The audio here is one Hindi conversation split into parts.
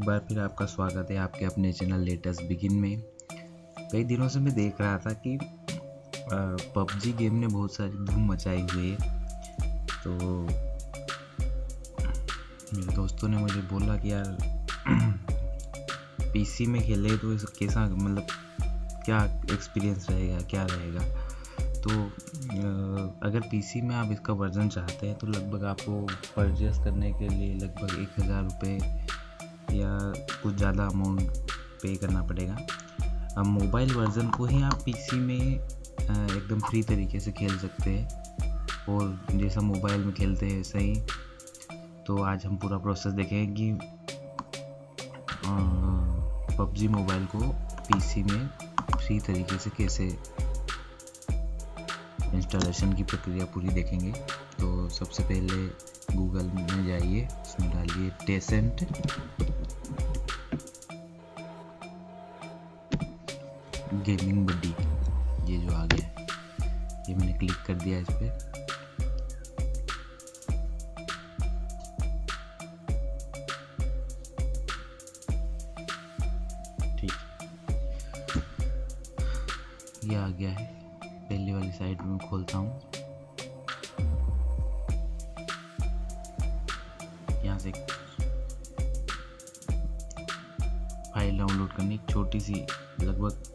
बार फिर आपका स्वागत है आपके अपने चैनल लेटेस्ट बिगिन में। कई दिनों से मैं देख रहा था कि पबजी गेम ने बहुत सारी धूम मचाई हुई है। तो मेरे दोस्तों ने मुझे बोला कि यार पीसी में खेले तो कैसा, मतलब क्या एक्सपीरियंस रहेगा, क्या रहेगा। तो अगर पीसी में आप इसका वर्जन चाहते हैं तो लगभग आपको परचेस करने के लिए लगभग 1000 रुपये या कुछ ज़्यादा अमाउंट पे करना पड़ेगा। अब मोबाइल वर्जन को ही आप पीसी में एकदम फ्री तरीके से खेल सकते हैं और जैसा मोबाइल में खेलते हैं वैसा ही। तो आज हम पूरा प्रोसेस देखेंगे कि पबजी मोबाइल को पीसी में फ्री तरीके से कैसे इंस्टॉलेशन की प्रक्रिया पूरी देखेंगे। तो सबसे पहले गूगल में जाइए, उसमें डालिए टेसेंट गेमिंग बड्डी। ये जो आ गया है, ये मैंने क्लिक कर दिया इस पर। ठीक, ये आ गया है। पहले वाली साइट में खोलता हूँ। यहाँ से फाइल डाउनलोड करनी, एक छोटी सी लगभग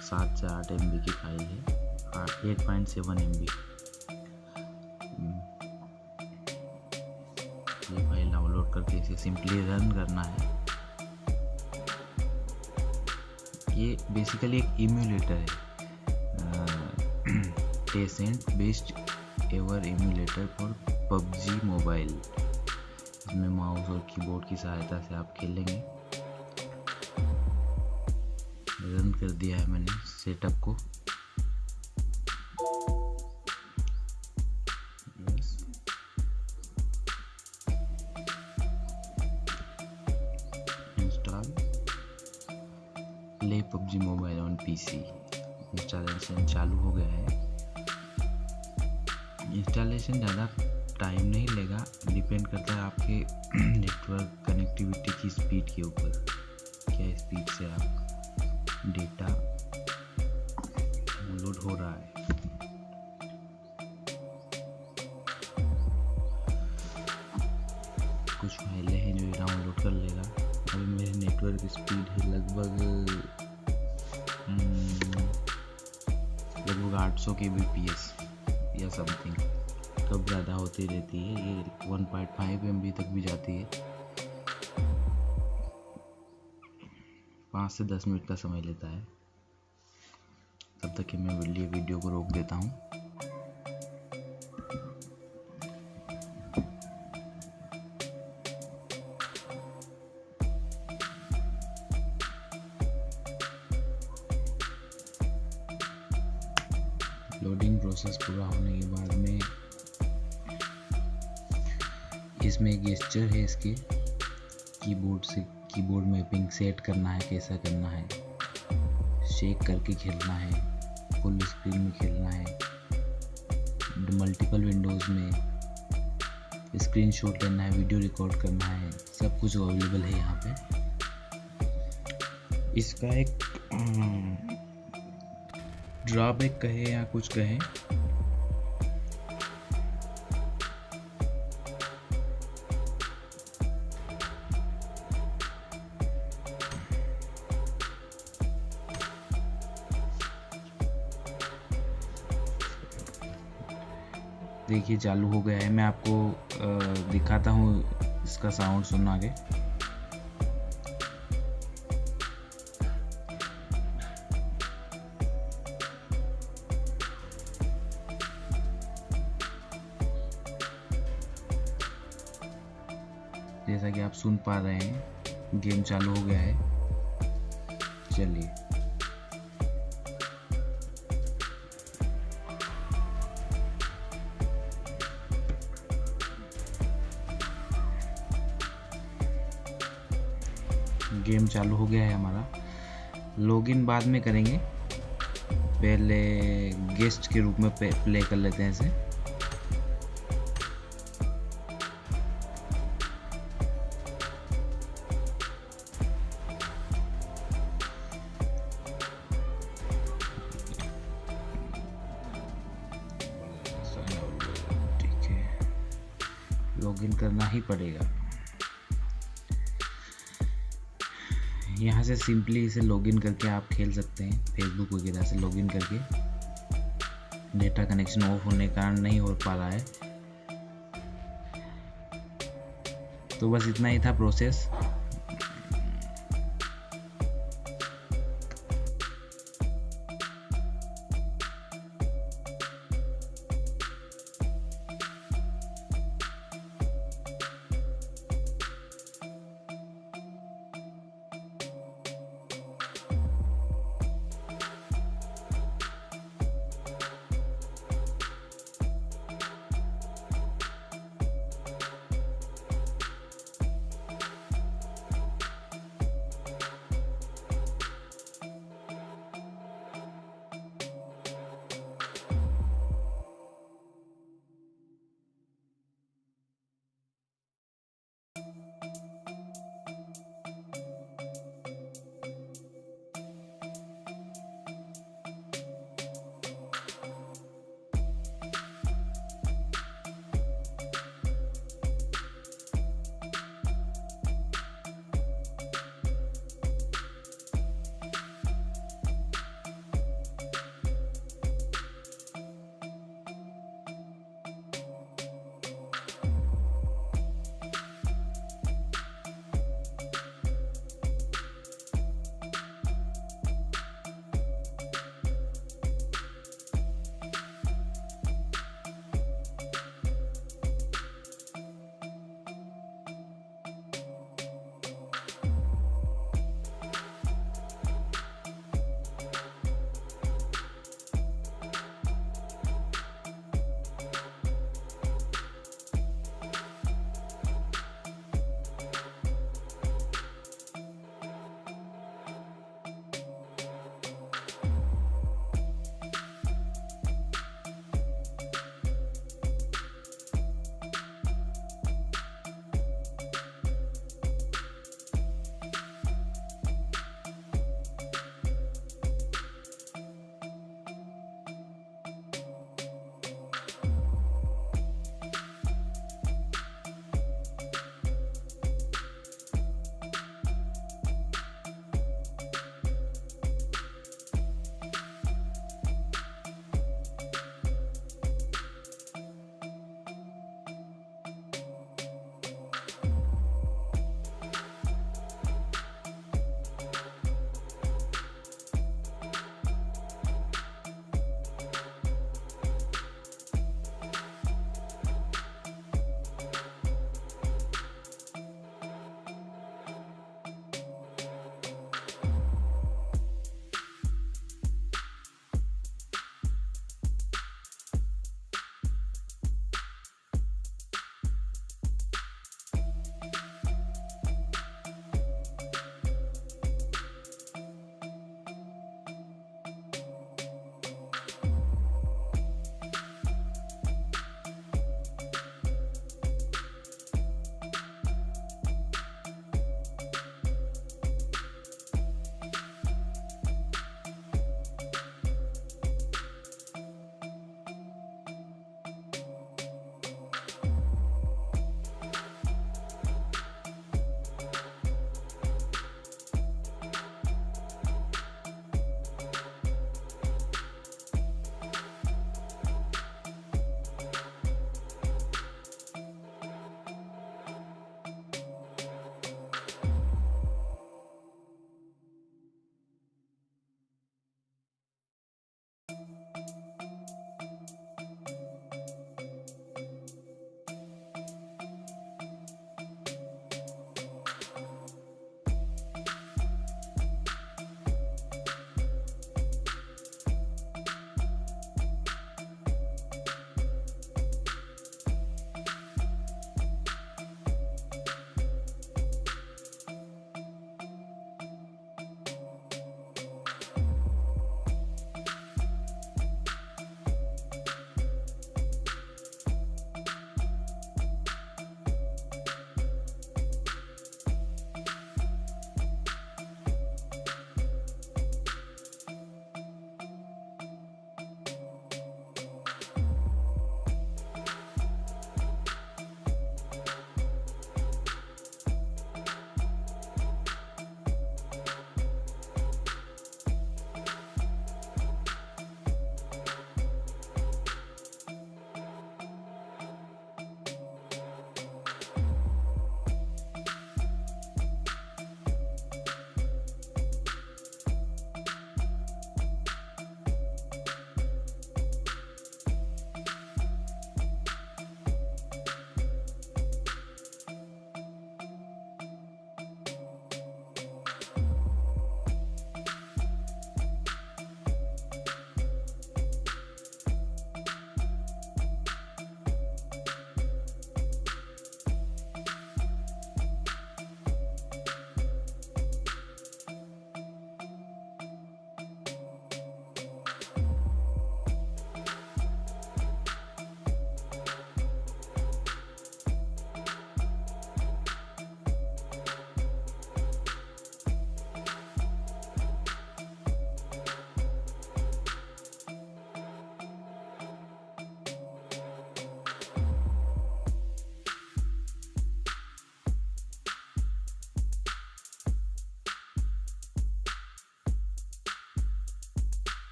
7 से 8 MB की फाइल है, 8.7 MB। ये फाइल डाउनलोड करके इसे सिंपली रन करना है। ये बेसिकली एक इम्यूलेटर है, Tencent based ever emulator for PUBG mobile. इसमें माउस और कीबोर्ड की सहायता से आप खेलेंगे। रन कर दिया है मैंने सेटअप को। Install play PUBG mobile on PC. Installation चालू हो गया है। इंस्टॉलेशन ज़्यादा टाइम नहीं लेगा, डिपेंड करता है आपके नेटवर्क कनेक्टिविटी की स्पीड के ऊपर, क्या स्पीड से आप डेटा डाउनलोड हो रहा है। कुछ फाइलें हैं जो डाउनलोड कर लेगा। अभी मेरे नेटवर्क स्पीड है लगभग 800 kbps या समथिंग, कब ज़्यादा होती रहती है। ये 1.5 MB तक भी जाती है। 5 से 10 मिनट का समय लेता है। तब तक कि मैं वीडियो को रोक देता हूँ। लोडिंग प्रोसेस पूरा होने के बाद में इसमें एक गेस्चर है, इसके कीबोर्ड मैपिंग सेट करना है, कैसा करना है, शेक करके खेलना है, फुल स्क्रीन में खेलना है, मल्टीपल विंडोज़ में स्क्रीनशॉट लेना है, वीडियो रिकॉर्ड करना है, सब कुछ अवेलेबल है यहाँ पे। इसका एक ड्रॉबैक कहे या कुछ कहें, देखिए चालू हो गया है। मैं आपको दिखाता हूँ इसका साउंड सुनना आगे। जैसा कि आप सुन पा रहे हैं, गेम चालू हो गया है। चलिए गेम चालू हो गया है हमारा। लॉगिन बाद में करेंगे, पहले गेस्ट के रूप में प्ले कर लेते हैं इसे। लॉगिन करना ही पड़ेगा। यहाँ से सिंपली इसे लॉगिन करके आप खेल सकते हैं, फेसबुक वगैरह से लॉगिन करके। डेटा कनेक्शन ऑफ होने के कारण नहीं हो पा रहा है। तो बस इतना ही था प्रोसेस।